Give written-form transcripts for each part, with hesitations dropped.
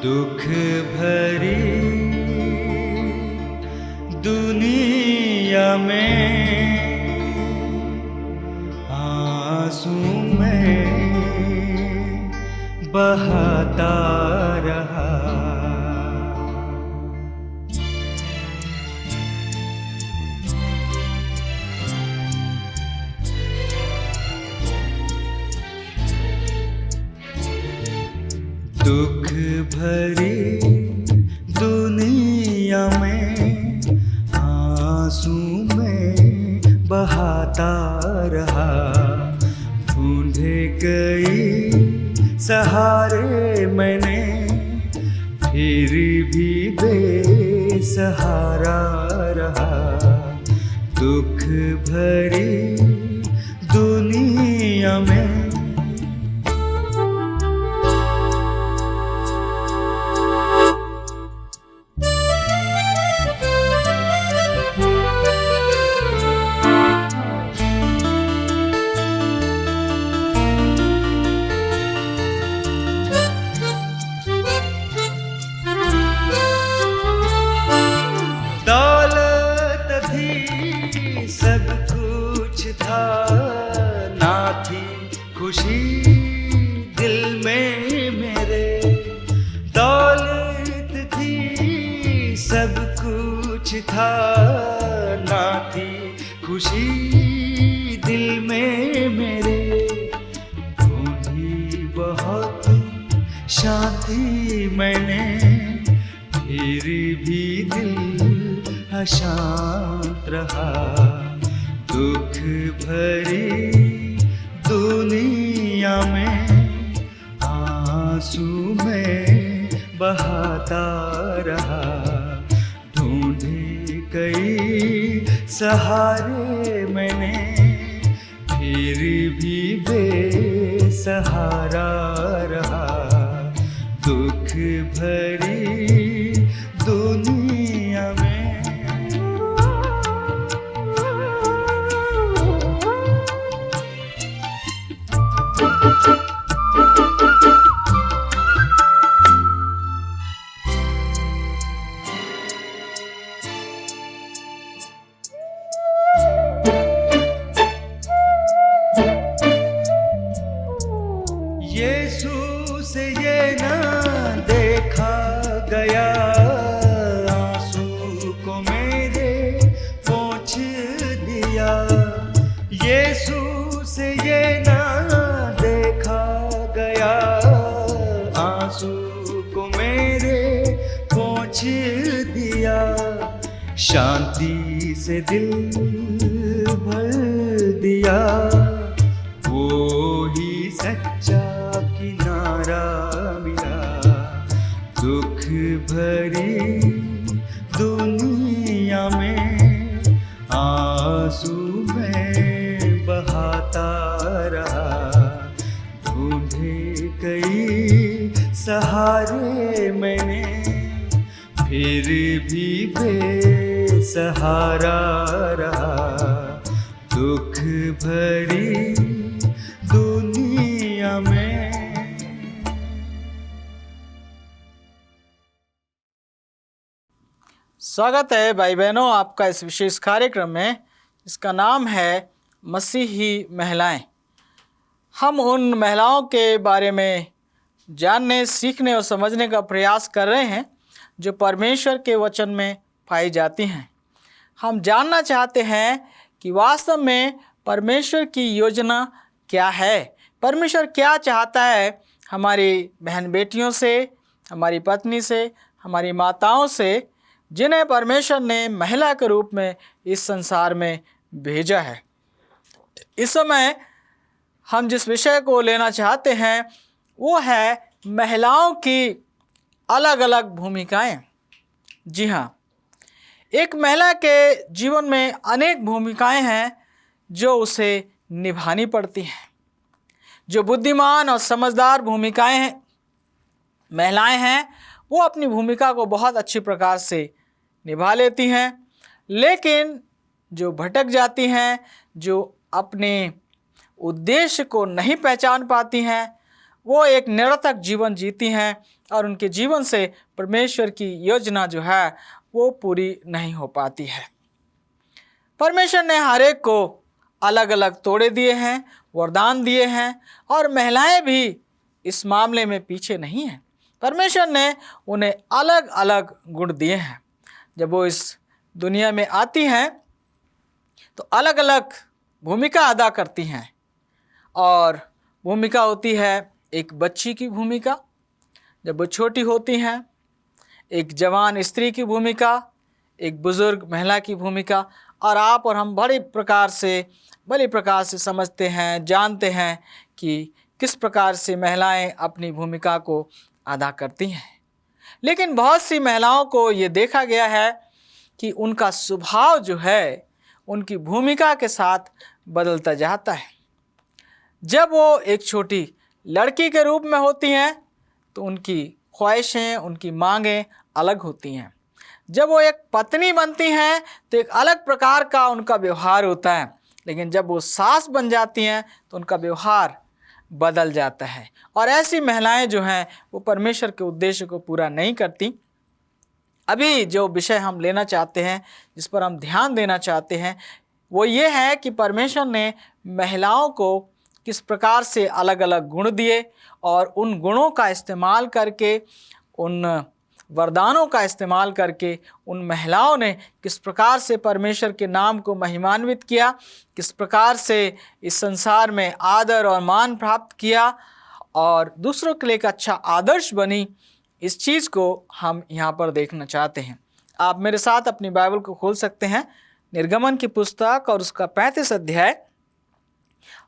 दुख भरी दुनिया में आंसू में बहाता रहा। दुख भरी दुनिया में आंसू में बहाता रहा। ढूंढे कई सहारे मैंने, फिर भी बेसहारा रहा। दुख भरी दुनिया में सब कुछ था, ना थी खुशी दिल में मेरे। दौलत थी सब कुछ था, ना थी खुशी दिल में मेरे। ढूंढी बहुत शांति मैंने, फिर भी दिल अशांत रहा। दुख भरी दुनिया में आंसू में बहाता रहा। ढूंढे कई सहारे मैंने, फिर भी बेसहारा रहा। दुख भरी दुनिया में यीशु से ये ना देखा गया, आंसू को मेरे पोंछ दिया। यीशु से ये ना देखा गया, आंसू को मेरे पोंछ दिया। शांति से दिल भर दिया, वो ही सच्चा किनारा मिला। दुख भरी दुनिया में आंसू में बहाता रहा। ढूंढे कई सहारे मैंने, फिर भी बेसहारा रहा। दुख भरी दुनिया में। स्वागत है भाई बहनों आपका इस विशेष कार्यक्रम में। इसका नाम है मसीही महिलाएं। हम उन महिलाओं के बारे में जानने, सीखने और समझने का प्रयास कर रहे हैं जो परमेश्वर के वचन में पाई जाती हैं। हम जानना चाहते हैं कि वास्तव में परमेश्वर की योजना क्या है। परमेश्वर क्या चाहता है हमारी बहन बेटियों से, हमारी पत्नी से, हमारी माताओं से, जिन्हें परमेश्वर ने महिला के रूप में इस संसार में भेजा है। इस समय हम जिस विषय को लेना चाहते हैं वो है महिलाओं की अलग अलग भूमिकाएं। जी हाँ, एक महिला के जीवन में अनेक भूमिकाएं हैं जो उसे निभानी पड़ती हैं। जो बुद्धिमान और समझदार भूमिकाएं हैं, महिलाएं हैं, वो अपनी भूमिका को बहुत अच्छी प्रकार से निभा लेती हैं। लेकिन जो भटक जाती हैं, जो अपने उद्देश्य को नहीं पहचान पाती हैं, वो एक निरर्थक जीवन जीती हैं और उनके जीवन से परमेश्वर की योजना जो है वो पूरी नहीं हो पाती है। परमेश्वर ने हर एक को अलग अलग तोड़े दिए हैं, वरदान दिए हैं, और महिलाएं भी इस मामले में पीछे नहीं हैं। परमेश्वर ने उन्हें अलग अलग गुण दिए हैं। जब वो इस दुनिया में आती हैं तो अलग अलग भूमिका अदा करती हैं, और भूमिका होती है एक बच्ची की भूमिका जब वो छोटी होती हैं, एक जवान स्त्री की भूमिका, एक बुजुर्ग महिला की भूमिका, और आप और हम बड़े प्रकार से समझते हैं, जानते हैं कि किस प्रकार से महिलाएं अपनी भूमिका को अदा करती हैं। लेकिन बहुत सी महिलाओं को ये देखा गया है कि उनका स्वभाव जो है उनकी भूमिका के साथ बदलता जाता है। जब वो एक छोटी लड़की के रूप में होती हैं तो उनकी ख्वाहिशें, उनकी मांगें अलग होती हैं। जब वो एक पत्नी बनती हैं तो एक अलग प्रकार का उनका व्यवहार होता है, लेकिन जब वो सास बन जाती हैं तो उनका व्यवहार बदल जाता है। और ऐसी महिलाएं जो हैं वो परमेश्वर के उद्देश्य को पूरा नहीं करती। अभी जो विषय हम लेना चाहते हैं, जिस पर हम ध्यान देना चाहते हैं, वो ये है कि परमेश्वर ने महिलाओं को किस प्रकार से अलग अलग गुण दिए, और उन गुणों का इस्तेमाल करके, उन वरदानों का इस्तेमाल करके उन महिलाओं ने किस प्रकार से परमेश्वर के नाम को महिमान्वित किया, किस प्रकार से इस संसार में आदर और मान प्राप्त किया और दूसरों के लिए एक अच्छा आदर्श बनी। इस चीज़ को हम यहाँ पर देखना चाहते हैं। आप मेरे साथ अपनी बाइबल को खोल सकते हैं, निर्गमन की पुस्तक और उसका 35 अध्याय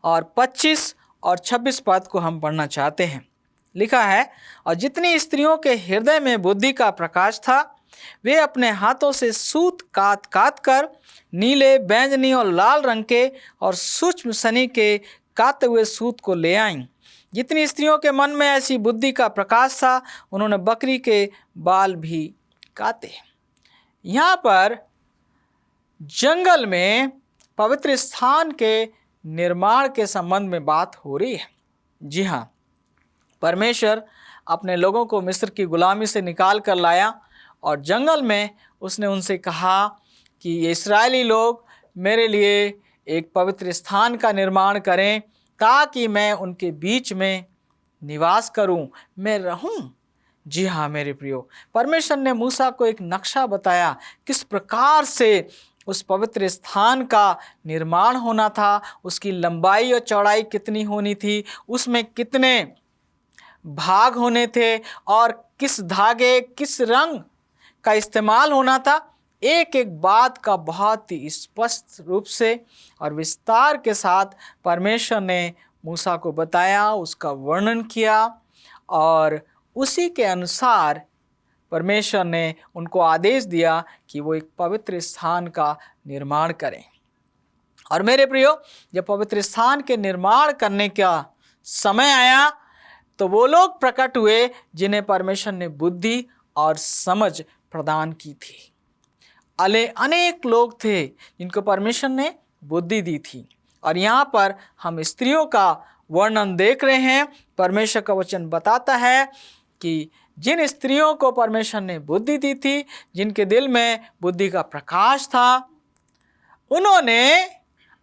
और 25 और 26 पद को हम पढ़ना चाहते हैं। लिखा है, और जितनी स्त्रियों के हृदय में बुद्धि का प्रकाश था, वे अपने हाथों से सूत काट काट कर नीले, बैंगनी और लाल रंग के और सूक्ष्म सनी के काते हुए सूत को ले आईं। जितनी स्त्रियों के मन में ऐसी बुद्धि का प्रकाश था, उन्होंने बकरी के बाल भी काटे। यहाँ पर जंगल में पवित्र स्थान के निर्माण के संबंध में बात हो रही है। जी हाँ, परमेश्वर अपने लोगों को मिस्र की गुलामी से निकाल कर लाया, और जंगल में उसने उनसे कहा कि ये इस्राएली लोग मेरे लिए एक पवित्र स्थान का निर्माण करें, ताकि मैं उनके बीच में निवास करूं, मैं रहूं। जी हाँ मेरे प्रियो, परमेश्वर ने मूसा को एक नक्शा बताया किस प्रकार से उस पवित्र स्थान का निर्माण होना था, उसकी लंबाई और चौड़ाई कितनी होनी थी, उसमें कितने भाग होने थे, और किस धागे, किस रंग का इस्तेमाल होना था। एक एक बात का बहुत ही स्पष्ट रूप से और विस्तार के साथ परमेश्वर ने मूसा को बताया, उसका वर्णन किया, और उसी के अनुसार परमेश्वर ने उनको आदेश दिया कि वो एक पवित्र स्थान का निर्माण करें। और मेरे प्रियो, जब पवित्र स्थान के निर्माण करने का समय आया तो वो लोग प्रकट हुए जिन्हें परमेश्वर ने बुद्धि और समझ प्रदान की थी। अनेक लोग थे जिनको परमेश्वर ने बुद्धि दी थी, और यहाँ पर हम स्त्रियों का वर्णन देख रहे हैं। परमेश्वर का वचन बताता है कि जिन स्त्रियों को परमेश्वर ने बुद्धि दी थी, जिनके दिल में बुद्धि का प्रकाश था, उन्होंने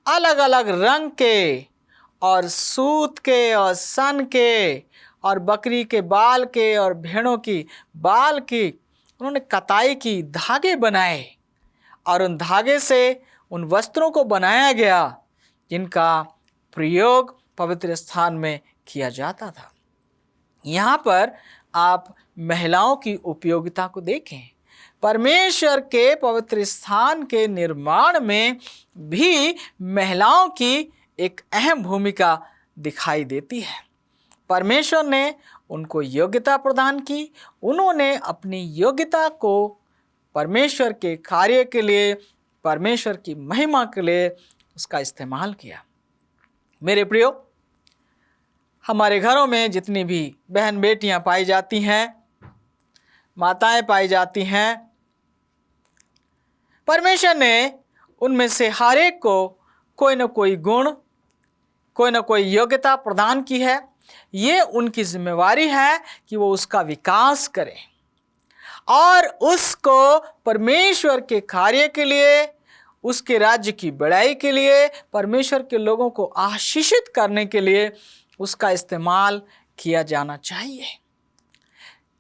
अलग अलग रंग के और सूत के और सन के और बकरी के बाल के और भेड़ों की बाल की उन्होंने कताई की, धागे बनाए, और उन धागे से उन वस्त्रों को बनाया गया जिनका प्रयोग पवित्र स्थान में किया जाता था। यहाँ पर आप महिलाओं की उपयोगिता को देखें। परमेश्वर के पवित्र स्थान के निर्माण में भी महिलाओं की एक अहम भूमिका दिखाई देती है। परमेश्वर ने उनको योग्यता प्रदान की, उन्होंने अपनी योग्यता को परमेश्वर के कार्य के लिए, परमेश्वर की महिमा के लिए उसका इस्तेमाल किया। मेरे प्रियो, हमारे घरों में जितनी भी बहन बेटियां पाई जाती हैं, माताएं पाई जाती हैं, परमेश्वर ने उनमें से हर एक को कोई न कोई गुण, कोई न कोई योग्यता प्रदान की है, ये उनकी जिम्मेवारी है कि वो उसका विकास करें और उसको परमेश्वर के कार्य के लिए, उसके राज्य की बढ़ाई के लिए, परमेश्वर के लोगों को आशीषित करने के लिए उसका इस्तेमाल किया जाना चाहिए।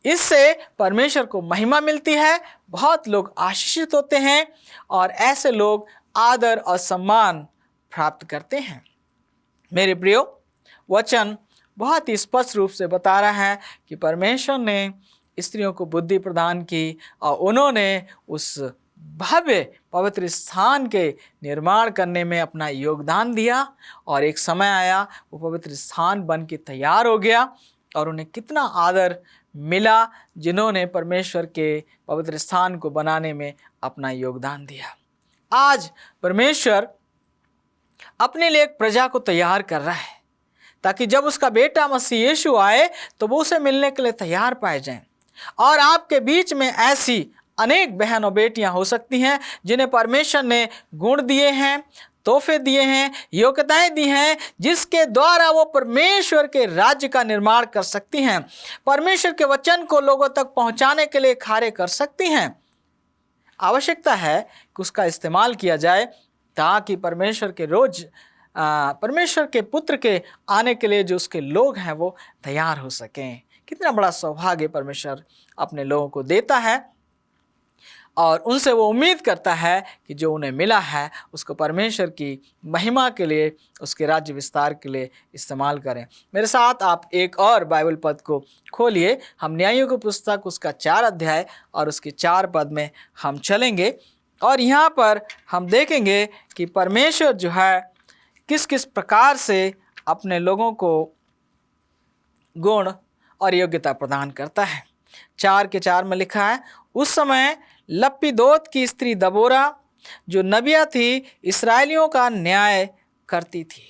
इससे परमेश्वर को महिमा मिलती है, बहुत लोग आशीषित होते हैं और ऐसे लोग आदर और सम्मान प्राप्त करते हैं। मेरे प्रियो, वचन बहुत ही स्पष्ट रूप से बता रहा है कि परमेश्वर ने स्त्रियों को बुद्धि प्रदान की और उन्होंने उस भव्य पवित्र स्थान के निर्माण करने में अपना योगदान दिया और एक समय आया वो पवित्र स्थान बन के तैयार हो गया और उन्हें कितना आदर मिला जिन्होंने परमेश्वर के पवित्र स्थान को बनाने में अपना योगदान दिया। आज परमेश्वर अपने लिए एक प्रजा को तैयार कर रहा है ताकि जब उसका बेटा मसीह यीशु आए तो वो उसे मिलने के लिए तैयार पाए जाएं। और आपके बीच में ऐसी अनेक बहन और बेटियां हो सकती हैं जिन्हें परमेश्वर ने गुण दिए हैं, तोहफे दिए हैं, योग्यताएं दी हैं जिसके द्वारा वो परमेश्वर के राज्य का निर्माण कर सकती हैं, परमेश्वर के वचन को लोगों तक पहुंचाने के लिए कार्य कर सकती हैं। आवश्यकता है कि उसका इस्तेमाल किया जाए ताकि परमेश्वर के पुत्र के आने के लिए जो उसके लोग हैं वो तैयार हो सकें। कितना बड़ा सौभाग्य परमेश्वर अपने लोगों को देता है और उनसे वो उम्मीद करता है कि जो उन्हें मिला है उसको परमेश्वर की महिमा के लिए, उसके राज्य विस्तार के लिए इस्तेमाल करें। मेरे साथ आप एक और बाइबल पद को खोलिए। हम न्यायों की पुस्तक उसका 4 अध्याय और उसके 4 पद में हम चलेंगे और यहाँ पर हम देखेंगे कि परमेश्वर जो है किस किस प्रकार से अपने लोगों को गुण और योग्यता प्रदान करता है। 4 के 4 में लिखा है, उस समय लप्पीदोत की स्त्री दबोरा जो नबिया थी इस्राएलियों का न्याय करती थी।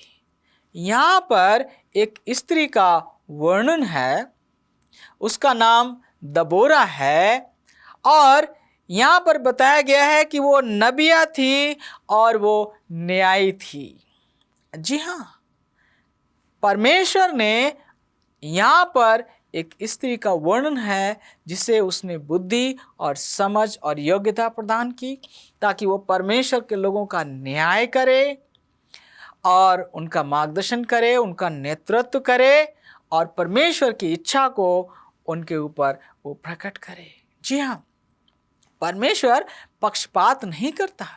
यहाँ पर एक स्त्री का वर्णन है, उसका नाम दबोरा है और यहाँ पर बताया गया है कि वो नबिया थी और वो न्यायी थी। जी हाँ, परमेश्वर ने यहाँ पर एक स्त्री का वर्णन है जिसे उसने बुद्धि और समझ और योग्यता प्रदान की ताकि वो परमेश्वर के लोगों का न्याय करे और उनका मार्गदर्शन करे, उनका नेतृत्व करे और परमेश्वर की इच्छा को उनके ऊपर वो प्रकट करे। जी हाँ, परमेश्वर पक्षपात नहीं करता।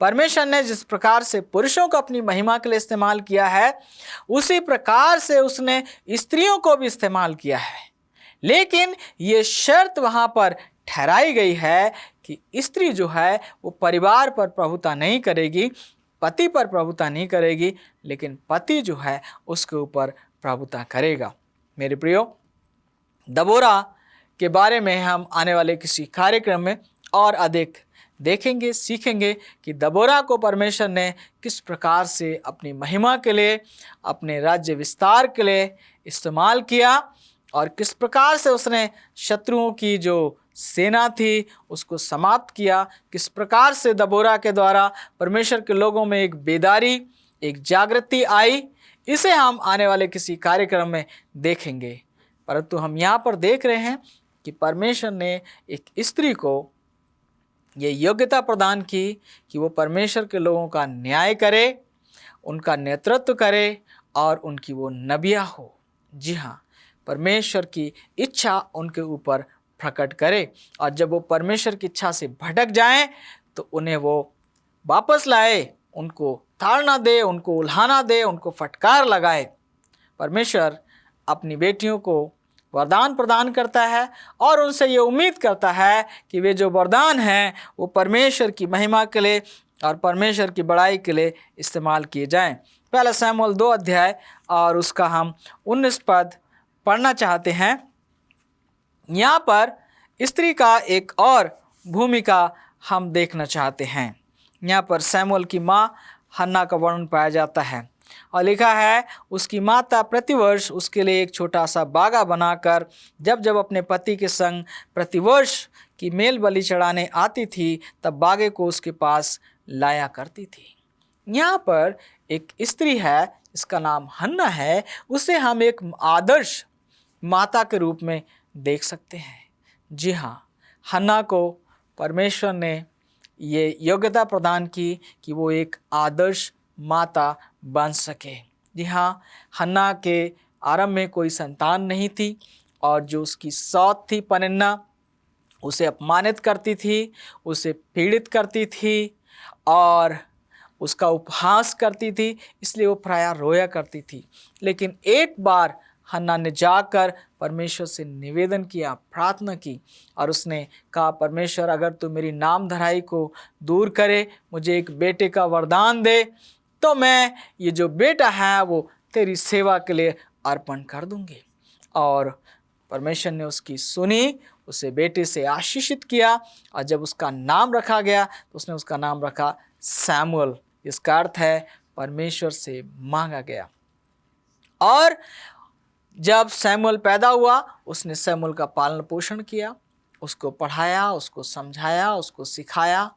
परमेश्वर ने जिस प्रकार से पुरुषों को अपनी महिमा के लिए इस्तेमाल किया है उसी प्रकार से उसने स्त्रियों को भी इस्तेमाल किया है, लेकिन ये शर्त वहाँ पर ठहराई गई है कि स्त्री जो है वो परिवार पर प्रभुता नहीं करेगी, पति पर प्रभुता नहीं करेगी, लेकिन पति जो है उसके ऊपर प्रभुता करेगा। मेरे प्रियो, दबोरा के बारे में हम आने वाले किसी कार्यक्रम में और अधिक देखेंगे, सीखेंगे कि दबोरा को परमेश्वर ने किस प्रकार से अपनी महिमा के लिए, अपने राज्य विस्तार के लिए इस्तेमाल किया और किस प्रकार से उसने शत्रुओं की जो सेना थी उसको समाप्त किया, किस प्रकार से दबोरा के द्वारा परमेश्वर के लोगों में एक बेदारी, एक जागृति आई। इसे हम आने वाले किसी कार्यक्रम में देखेंगे। परंतु हम यहाँ पर देख रहे हैं कि परमेश्वर ने एक स्त्री को ये योग्यता प्रदान की कि वो परमेश्वर के लोगों का न्याय करे, उनका नेतृत्व करे और उनकी वो नबिया हो। जी हाँ, परमेश्वर की इच्छा उनके ऊपर प्रकट करे और जब वो परमेश्वर की इच्छा से भटक जाएं तो उन्हें वो वापस लाए, उनको ताड़ना दे, उनको उल्हाना दे, उनको फटकार लगाए। परमेश्वर अपनी बेटियों को वरदान प्रदान करता है और उनसे ये उम्मीद करता है कि वे जो वरदान हैं वो परमेश्वर की महिमा के लिए और परमेश्वर की बड़ाई के लिए इस्तेमाल किए जाएं। पहला शमूएल 2 अध्याय और उसका हम 19 पद पढ़ना चाहते हैं। यहाँ पर स्त्री का एक और भूमिका हम देखना चाहते हैं। यहाँ पर शमूएल की माँ हन्ना का वर्णन पाया जाता है और लिखा है, उसकी माता प्रतिवर्ष उसके लिए एक छोटा सा बागा बनाकर जब जब अपने पति के संग प्रतिवर्ष की मेल बलि चढ़ाने आती थी तब बागे को उसके पास लाया करती थी। यहाँ पर एक स्त्री है इसका नाम हन्ना है, उसे हम एक आदर्श माता के रूप में देख सकते हैं। जी हाँ, हन्ना को परमेश्वर ने ये योग्यता प्रदान की कि वो एक आदर्श माता बन सके। जी हाँ, हन्ना के आरंभ में कोई संतान नहीं थी और जो उसकी सौत थी पनिन्ना, उसे अपमानित करती थी, उसे पीड़ित करती थी और उसका उपहास करती थी, इसलिए वो प्रायः रोया करती थी। लेकिन एक बार हन्ना ने जाकर परमेश्वर से निवेदन किया, प्रार्थना की और उसने कहा, परमेश्वर अगर तू मेरी नामधराई को दूर करे, मुझे एक बेटे का वरदान दे, तो मैं ये जो बेटा है वो तेरी सेवा के लिए अर्पण कर दूंगी। और परमेश्वर ने उसकी सुनी, उसे बेटे से आशीषित किया और जब उसका नाम रखा गया तो उसने उसका नाम रखा सैमुअल। इसका अर्थ है परमेश्वर से मांगा गया। और जब सैमुअल पैदा हुआ, उसने सैमुअल का पालन पोषण किया, उसको पढ़ाया, उसको समझाया, उसको सिखाया।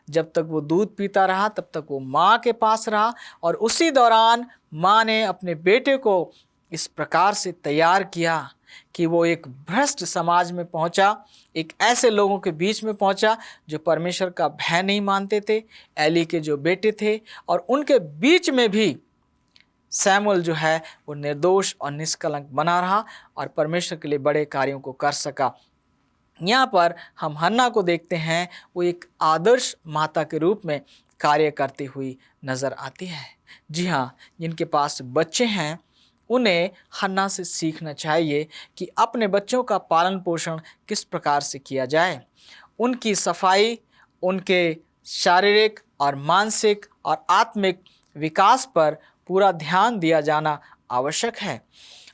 जब तक वो दूध पीता रहा तब तक वो माँ के पास रहा और उसी दौरान माँ ने अपने बेटे को इस प्रकार से तैयार किया कि वो एक भ्रष्ट समाज में पहुंचा, एक ऐसे लोगों के बीच में पहुंचा जो परमेश्वर का भय नहीं मानते थे, एली के जो बेटे थे, और उनके बीच में भी सैमुअल जो है वो निर्दोष और निष्कलंक बना रहा और परमेश्वर के लिए बड़े कार्यों को कर सका। यहाँ पर हम हन्ना को देखते हैं, वो एक आदर्श माता के रूप में कार्य करती हुई नज़र आती है। जी हाँ, जिनके पास बच्चे हैं उन्हें हन्ना से सीखना चाहिए कि अपने बच्चों का पालन पोषण किस प्रकार से किया जाए। उनकी सफाई, उनके शारीरिक और मानसिक और आत्मिक विकास पर पूरा ध्यान दिया जाना आवश्यक है।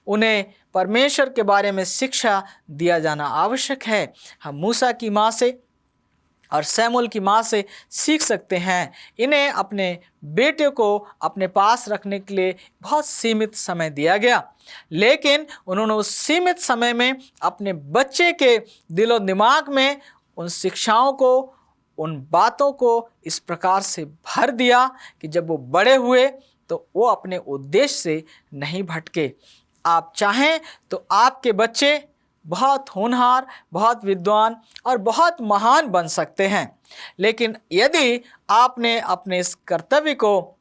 उन्हें परमेश्वर के बारे में शिक्षा दिया जाना आवश्यक है। हम मूसा की माँ से और सैमुअल की माँ से सीख सकते हैं। इन्हें अपने बेटे को अपने पास रखने के लिए बहुत सीमित समय दिया गया, लेकिन उन्होंने उस सीमित समय में अपने बच्चे के दिलो दिमाग में उन शिक्षाओं को, उन बातों को इस प्रकार से भर दिया कि जब वो बड़े हुए तो वो अपने उद्देश्य से नहीं भटके। आप चाहें तो आपके बच्चे बहुत होनहार, बहुत विद्वान और बहुत महान बन सकते हैं, लेकिन यदि आपने अपने इस कर्तव्य को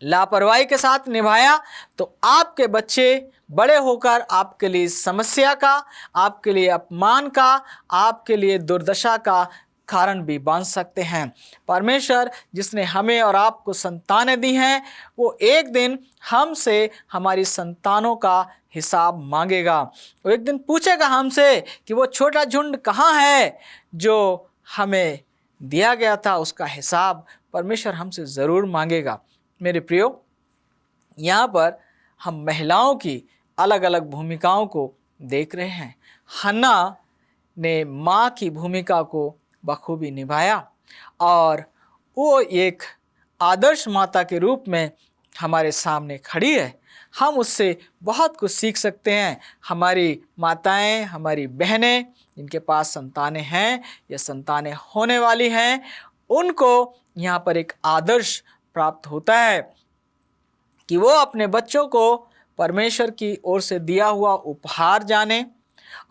लापरवाही के साथ निभाया तो आपके बच्चे बड़े होकर आपके लिए समस्या का, आपके लिए अपमान का, आपके लिए दुर्दशा का कारण भी बन सकते हैं। परमेश्वर जिसने हमें और आपको संतानें दी हैं, वो एक दिन हमसे हमारी संतानों का हिसाब मांगेगा। वो एक दिन पूछेगा हमसे कि वो छोटा झुंड कहाँ है जो हमें दिया गया था। उसका हिसाब परमेश्वर हमसे ज़रूर मांगेगा। मेरे प्रियो, यहाँ पर हम महिलाओं की अलग अलग भूमिकाओं को देख रहे हैं। हन्ना ने माँ की भूमिका को बखूबी निभाया और वो एक आदर्श माता के रूप में हमारे सामने खड़ी है। हम उससे बहुत कुछ सीख सकते हैं। हमारी माताएं, हमारी बहनें जिनके पास संतानें हैं या संतानें होने वाली हैं, उनको यहाँ पर एक आदर्श प्राप्त होता है कि वो अपने बच्चों को परमेश्वर की ओर से दिया हुआ उपहार जाने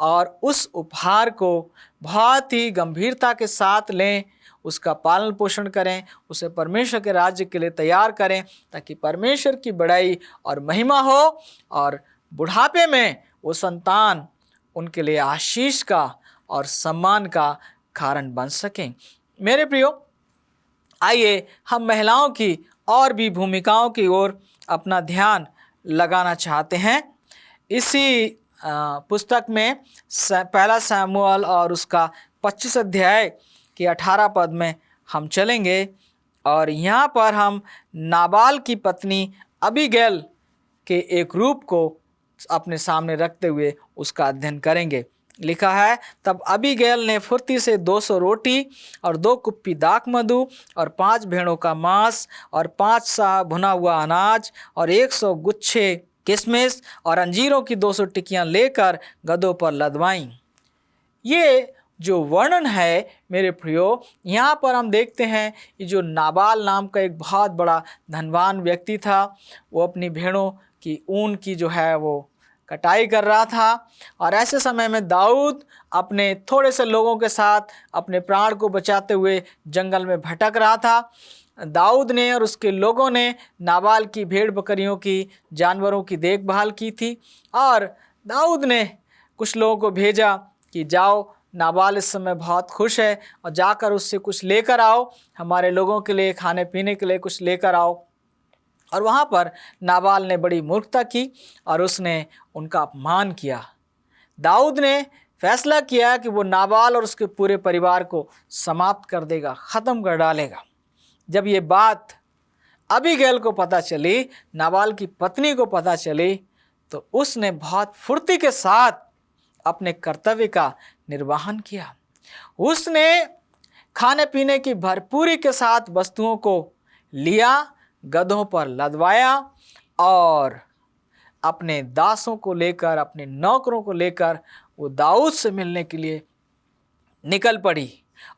और उस उपहार को बहुत ही गंभीरता के साथ लें, उसका पालन पोषण करें, उसे परमेश्वर के राज्य के लिए तैयार करें, ताकि परमेश्वर की बड़ाई और महिमा हो और बुढ़ापे में वो संतान उनके लिए आशीष का और सम्मान का कारण बन सकें। मेरे प्रियो, आइए हम महिलाओं की और भी भूमिकाओं की ओर अपना ध्यान लगाना चाहते हैं। इसी पुस्तक में पहला सैमुअल और उसका 25 अध्याय के 18 पद में हम चलेंगे और यहाँ पर हम नाबाल की पत्नी अबीगैल के एक रूप को अपने सामने रखते हुए उसका अध्ययन करेंगे। लिखा है, तब अबीगैल ने फुर्ती से 200 रोटी और 2 कुप्पी दाख मधु और 5 भेड़ों का मांस और 5 सा भुना हुआ अनाज और 100 गुच्छे किशमिश और अंजीरों की 200 टिकियां लेकर गधों पर लदवाईं। ये जो वर्णन है मेरे प्रियो, यहाँ पर हम देखते हैं कि जो नाबाल नाम का एक बहुत बड़ा धनवान व्यक्ति था, वो अपनी भेड़ों की ऊन की जो है वो कटाई कर रहा था। और ऐसे समय में दाऊद अपने थोड़े से लोगों के साथ अपने प्राण को बचाते हुए जंगल में भटक रहा था। दाऊद ने और उसके लोगों ने नाबाल की भेड़ बकरियों की, जानवरों की देखभाल की थी। और दाऊद ने कुछ लोगों को भेजा कि जाओ, नाबाल इस समय बहुत खुश है और जाकर उससे कुछ लेकर आओ, हमारे लोगों के लिए खाने पीने के लिए कुछ लेकर आओ। और वहाँ पर नाबाल ने बड़ी मूर्खता की और उसने उनका अपमान किया। दाऊद ने फैसला किया कि वो नाबाल और उसके पूरे परिवार को समाप्त कर देगा, ख़त्म कर डालेगा। जब ये बात अबीगैल को पता चली, नाबाल की पत्नी को पता चली, तो उसने बहुत फुर्ती के साथ अपने कर्तव्य का निर्वहन किया। उसने खाने पीने की भरपूरी के साथ वस्तुओं को लिया, गधों पर लदवाया और अपने दासों को लेकर, अपने नौकरों को लेकर वो दाऊद से मिलने के लिए निकल पड़ी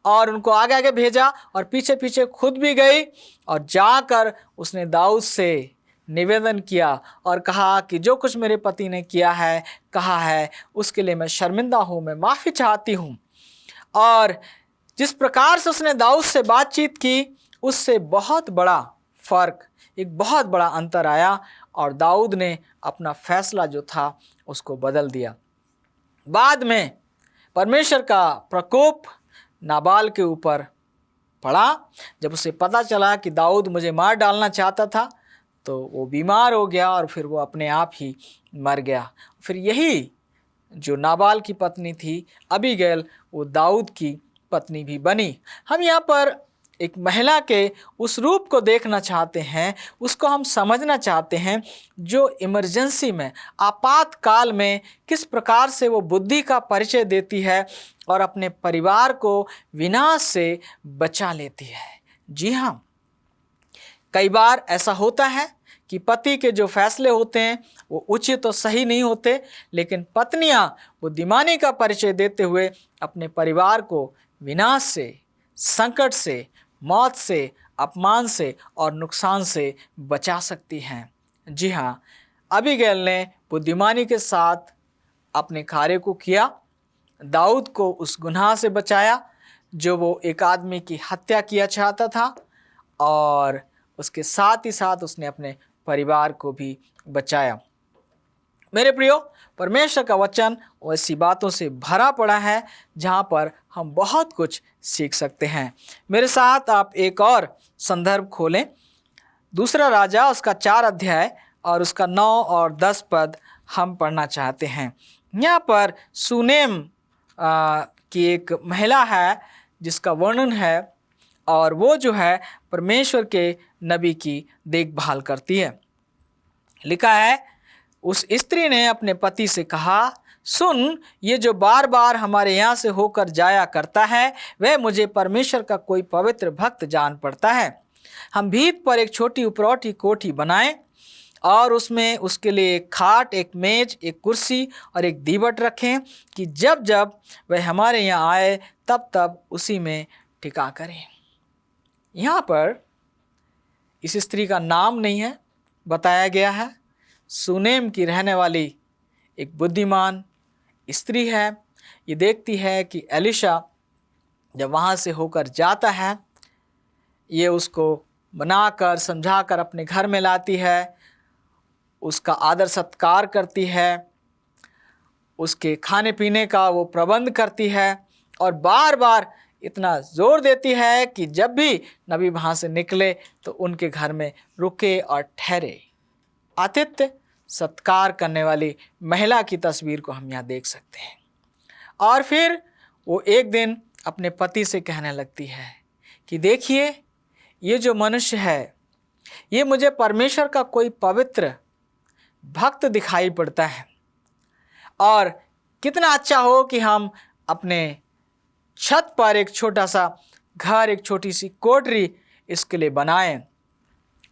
और उनको आगे आगे भेजा और पीछे पीछे खुद भी गई। और जाकर उसने दाऊद से निवेदन किया और कहा कि जो कुछ मेरे पति ने किया है, कहा है, उसके लिए मैं शर्मिंदा हूँ, मैं माफ़ी चाहती हूँ। और जिस प्रकार से उसने दाऊद से बातचीत की, उससे बहुत बड़ा फ़र्क, एक बहुत बड़ा अंतर आया और दाऊद ने अपना फैसला जो था उसको बदल दिया। बाद में परमेश्वर का प्रकोप नाबाल के ऊपर पड़ा। जब उसे पता चला कि दाऊद मुझे मार डालना चाहता था, तो वो बीमार हो गया और फिर वो अपने आप ही मर गया। फिर यही जो नाबाल की पत्नी थी अबीगैल, वो दाऊद की पत्नी भी बनी। हम यहाँ पर एक महिला के उस रूप को देखना चाहते हैं, उसको हम समझना चाहते हैं जो इमरजेंसी में, आपातकाल में किस प्रकार से वो बुद्धि का परिचय देती है और अपने परिवार को विनाश से बचा लेती है। जी हाँ, कई बार ऐसा होता है कि पति के जो फैसले होते हैं वो उचित तो सही नहीं होते, लेकिन पत्नियां बुद्धिमानी का परिचय देते हुए अपने परिवार को विनाश से, संकट से, मौत से, अपमान से और नुकसान से बचा सकती हैं। जी हाँ, अबीगैल ने बुद्धिमानी के साथ अपने कार्य को किया, दाऊद को उस गुनाह से बचाया जो वो एक आदमी की हत्या किया चाहता था, और उसके साथ ही साथ उसने अपने परिवार को भी बचाया। मेरे प्रियो, परमेश्वर का वचन ऐसी बातों से भरा पड़ा है जहाँ पर हम बहुत कुछ सीख सकते हैं। मेरे साथ आप एक और संदर्भ खोलें, दूसरा राजा उसका 4 अध्याय और उसका 9 और 10 पद हम पढ़ना चाहते हैं। यहाँ पर सुनेम की एक महिला है जिसका वर्णन है, और वो जो है परमेश्वर के नबी की देखभाल करती है। लिखा है, उस स्त्री ने अपने पति से कहा, सुन, ये जो बार बार हमारे यहाँ से होकर जाया करता है, वह मुझे परमेश्वर का कोई पवित्र भक्त जान पड़ता है। हम भीत पर एक छोटी उपरौठी कोठी बनाएं और उसमें उसके लिए एक खाट, एक मेज, एक कुर्सी और एक दीवट रखें कि जब जब वह हमारे यहाँ आए तब तब उसी में टिका करें। यहाँ पर इस स्त्री का नाम नहीं है बताया गया है। सुनेम की रहने वाली एक बुद्धिमान स्त्री है। ये देखती है कि एलिशा जब वहाँ से होकर जाता है, ये उसको बनाकर समझाकर अपने घर में लाती है, उसका आदर सत्कार करती है, उसके खाने पीने का वो प्रबंध करती है और बार बार इतना जोर देती है कि जब भी नबी वहाँ से निकले तो उनके घर में रुके और ठहरे। आतिथ्य सत्कार करने वाली महिला की तस्वीर को हम यहाँ देख सकते हैं। और फिर वो एक दिन अपने पति से कहने लगती है कि देखिए, ये जो मनुष्य है, ये मुझे परमेश्वर का कोई पवित्र भक्त दिखाई पड़ता है, और कितना अच्छा हो कि हम अपने छत पर एक छोटा सा घर, एक छोटी सी कोठरी इसके लिए बनाएं,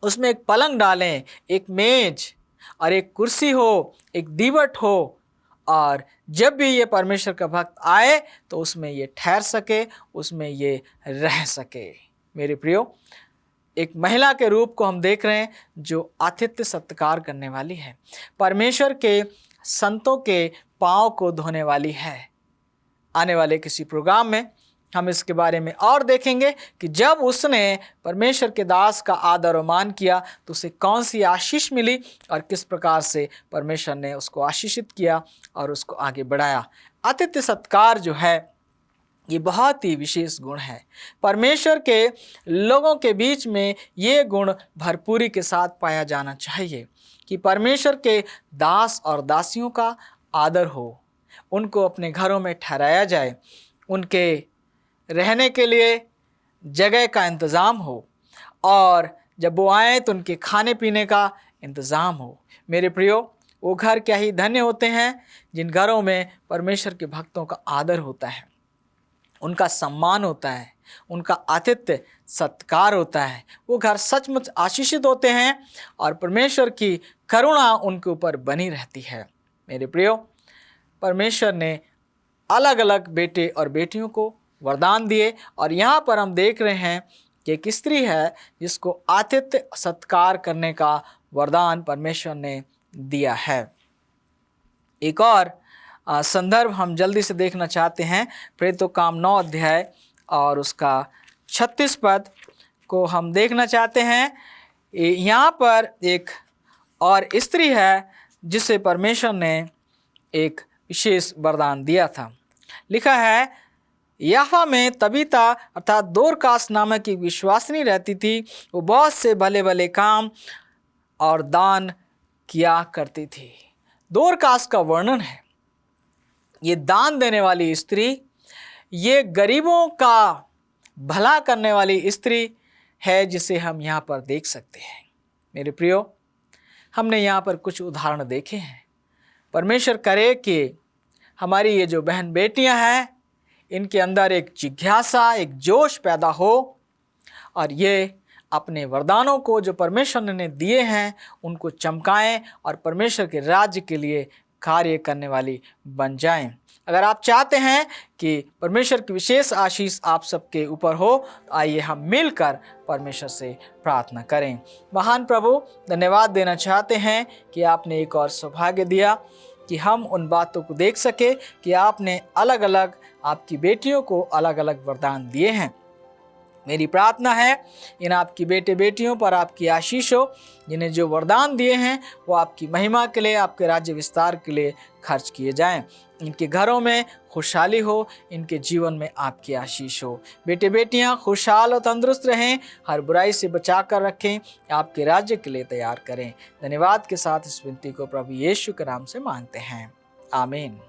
उसमें एक पलंग डालें, एक मेज और एक कुर्सी हो, एक दीवट हो, और जब भी ये परमेश्वर का भक्त आए तो उसमें ये ठहर सके, उसमें ये रह सके। मेरे प्रियो, एक महिला के रूप को हम देख रहे हैं जो आतिथ्य सत्कार करने वाली है, परमेश्वर के संतों के पाँव को धोने वाली है। आने वाले किसी प्रोग्राम में हम इसके बारे में और देखेंगे कि जब उसने परमेश्वर के दास का आदर और मान किया तो उसे कौन सी आशीष मिली और किस प्रकार से परमेश्वर ने उसको आशीषित किया और उसको आगे बढ़ाया। आतिथ्य सत्कार जो है ये बहुत ही विशेष गुण है। परमेश्वर के लोगों के बीच में ये गुण भरपूरी के साथ पाया जाना चाहिए कि परमेश्वर के दास और दासियों का आदर हो, उनको अपने घरों में ठहराया जाए, उनके रहने के लिए जगह का इंतज़ाम हो और जब वो आए तो उनके खाने पीने का इंतज़ाम हो। मेरे प्रियो, वो घर क्या ही धन्य होते हैं जिन घरों में परमेश्वर के भक्तों का आदर होता है, उनका सम्मान होता है, उनका आतिथ्य सत्कार होता है। वो घर सचमुच आशीषित होते हैं और परमेश्वर की करुणा उनके ऊपर बनी रहती है। मेरे प्रियो, परमेश्वर ने अलग अलग बेटे और बेटियों को वरदान दिए और यहाँ पर हम देख रहे हैं कि एक स्त्री है जिसको आतिथ्य सत्कार करने का वरदान परमेश्वर ने दिया है। एक और संदर्भ हम जल्दी से देखना चाहते हैं, प्रेरितों काम 9 अध्याय और उसका 36 पद को हम देखना चाहते हैं। यहाँ पर एक और स्त्री है जिसे परमेश्वर ने एक विशेष वरदान दिया था। लिखा है, याफा में तबीता अर्थात दोरकास नामक एक विश्वासिनी रहती थी। वो बहुत से भले भले काम और दान किया करती थी। दोरकास का वर्णन है, ये दान देने वाली स्त्री, ये गरीबों का भला करने वाली स्त्री है जिसे हम यहाँ पर देख सकते हैं। मेरे प्रियो, हमने यहाँ पर कुछ उदाहरण देखे हैं। परमेश्वर करे कि हमारी ये जो बहन बेटियां हैं इनके अंदर एक जिज्ञासा, एक जोश पैदा हो और ये अपने वरदानों को जो परमेश्वर ने दिए हैं उनको चमकाएं और परमेश्वर के राज्य के लिए कार्य करने वाली बन जाएं। अगर आप चाहते हैं कि परमेश्वर की विशेष आशीष आप सबके ऊपर हो, तो आइए हम मिलकर परमेश्वर से प्रार्थना करें। महान प्रभु, धन्यवाद देना चाहते हैं कि आपने एक और सौभाग्य दिया कि हम उन बातों को देख सके कि आपने अलग अलग आपकी बेटियों को अलग अलग वरदान दिए हैं। मेरी प्रार्थना है इन आपकी बेटे बेटियों पर आपकी आशीष हो, जिन्हें जो वरदान दिए हैं वो आपकी महिमा के लिए, आपके राज्य विस्तार के लिए खर्च किए जाएं। इनके घरों में खुशहाली हो, इनके जीवन में आपकी आशीष हो। बेटे बेटियां खुशहाल और तंदुरुस्त रहें, हर बुराई से बचा कर रखें, आपके राज्य के लिए तैयार करें। धन्यवाद के साथ इस विनती को प्रभु यीशु के नाम से मांगते हैं, आमीन।